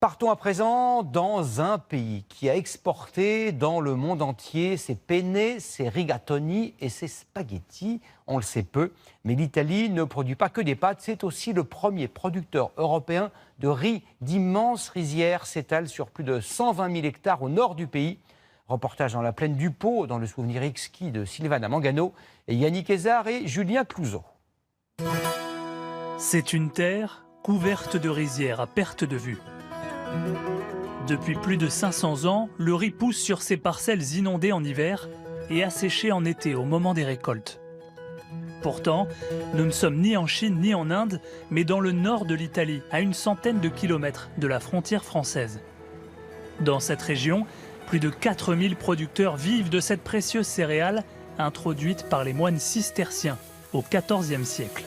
Partons à présent dans un pays qui a exporté dans le monde entier ses penne, ses rigatoni et ses spaghettis. On le sait peu, mais l'Italie ne produit pas que des pâtes, c'est aussi le premier producteur européen de riz. D'immenses rizières s'étalent sur plus de 120 000 hectares au nord du pays. Reportage dans la plaine du Pô, dans le souvenir exquis de Sylvana Mangano et Yannick Hézard et Julien Clouzot. C'est une terre couverte de rizières à perte de vue. Depuis plus de 500 ans, le riz pousse sur ces parcelles inondées en hiver et asséchées en été au moment des récoltes. Pourtant, nous ne sommes ni en Chine ni en Inde, mais dans le nord de l'Italie, à une centaine de kilomètres de la frontière française. Dans cette région, plus de 4000 producteurs vivent de cette précieuse céréale introduite par les moines cisterciens au XIVe siècle.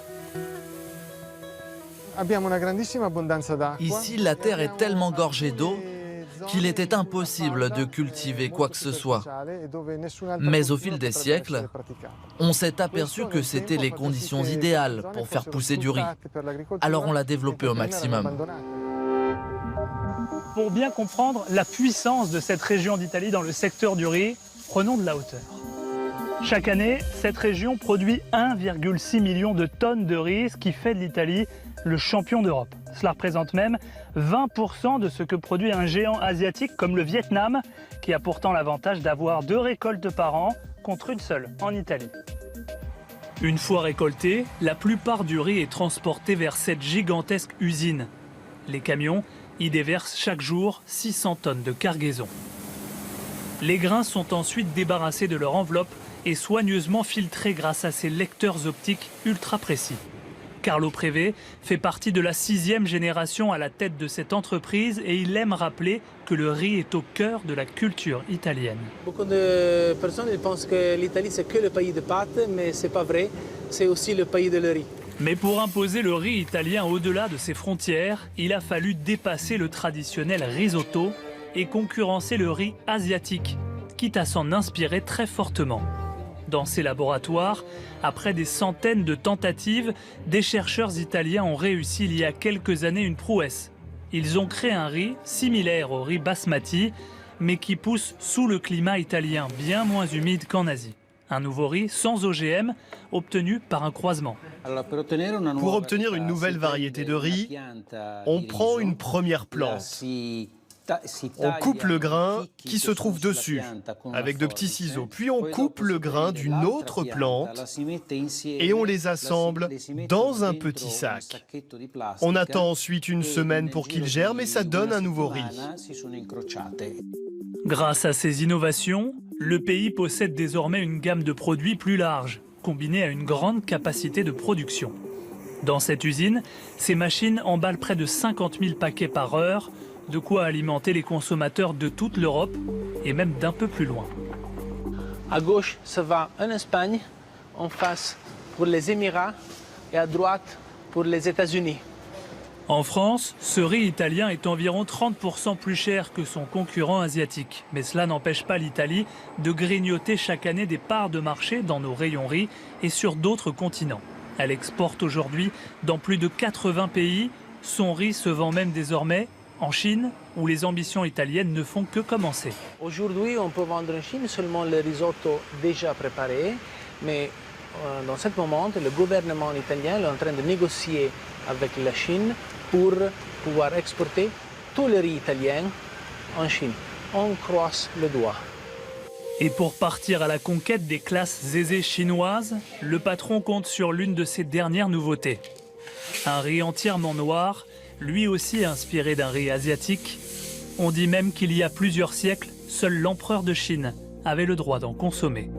Ici, la terre est tellement gorgée d'eau qu'il était impossible de cultiver quoi que ce soit. Mais au fil des siècles, on s'est aperçu que c'était les conditions idéales pour faire pousser du riz. Alors on l'a développé au maximum. Pour bien comprendre la puissance de cette région d'Italie dans le secteur du riz, prenons de la hauteur. Chaque année, cette région produit 1,6 million de tonnes de riz, ce qui fait de l'Italie le champion d'Europe. Cela représente même 20% de ce que produit un géant asiatique comme le Vietnam, qui a pourtant l'avantage d'avoir 2 récoltes par an contre une seule en Italie. Une fois récolté, la plupart du riz est transporté vers cette gigantesque usine. Les camions y déversent chaque jour 600 tonnes de cargaison. Les grains sont ensuite débarrassés de leur enveloppe et soigneusement filtrés grâce à ces lecteurs optiques ultra précis. Carlo Preve fait partie de la 6e génération à la tête de cette entreprise et il aime rappeler que le riz est au cœur de la culture italienne. Beaucoup de personnes pensent que l'Italie c'est que le pays de pâtes, mais c'est pas vrai, c'est aussi le pays de le riz. Mais pour imposer le riz italien au-delà de ses frontières, il a fallu dépasser le traditionnel risotto et concurrencer le riz asiatique, quitte à s'en inspirer très fortement. Dans ces laboratoires, après des centaines de tentatives, des chercheurs italiens ont réussi il y a quelques années une prouesse. Ils ont créé un riz similaire au riz basmati, mais qui pousse sous le climat italien, bien moins humide qu'en Asie. Un nouveau riz sans OGM, obtenu par un croisement. Pour obtenir une nouvelle variété de riz, on prend une première plante. On coupe le grain qui se trouve dessus avec de petits ciseaux, puis on coupe le grain d'une autre plante et on les assemble dans un petit sac. On attend ensuite une semaine pour qu'il germe et ça donne un nouveau riz. Grâce à ces innovations, le pays possède désormais une gamme de produits plus large, combinée à une grande capacité de production. Dans cette usine, ces machines emballent près de 50 000 paquets par heure, de quoi alimenter les consommateurs de toute l'Europe et même d'un peu plus loin. À gauche, ça va en Espagne, en face pour les Émirats et à droite pour les États-Unis. En France, ce riz italien est environ 30% plus cher que son concurrent asiatique. Mais cela n'empêche pas l'Italie de grignoter chaque année des parts de marché dans nos rayons riz et sur d'autres continents. Elle exporte aujourd'hui dans plus de 80 pays. Son riz se vend même désormais en Chine, où les ambitions italiennes ne font que commencer. Aujourd'hui, on peut vendre en Chine seulement le risotto déjà préparé, mais dans ce moment, le gouvernement italien est en train de négocier avec la Chine pour pouvoir exporter tout le riz italien en Chine. On croise le doigt. Et pour partir à la conquête des classes aisées chinoises, le patron compte sur l'une de ses dernières nouveautés. Un riz entièrement noir, lui aussi inspiré d'un riz asiatique. On dit même qu'il y a plusieurs siècles, seul l'empereur de Chine avait le droit d'en consommer.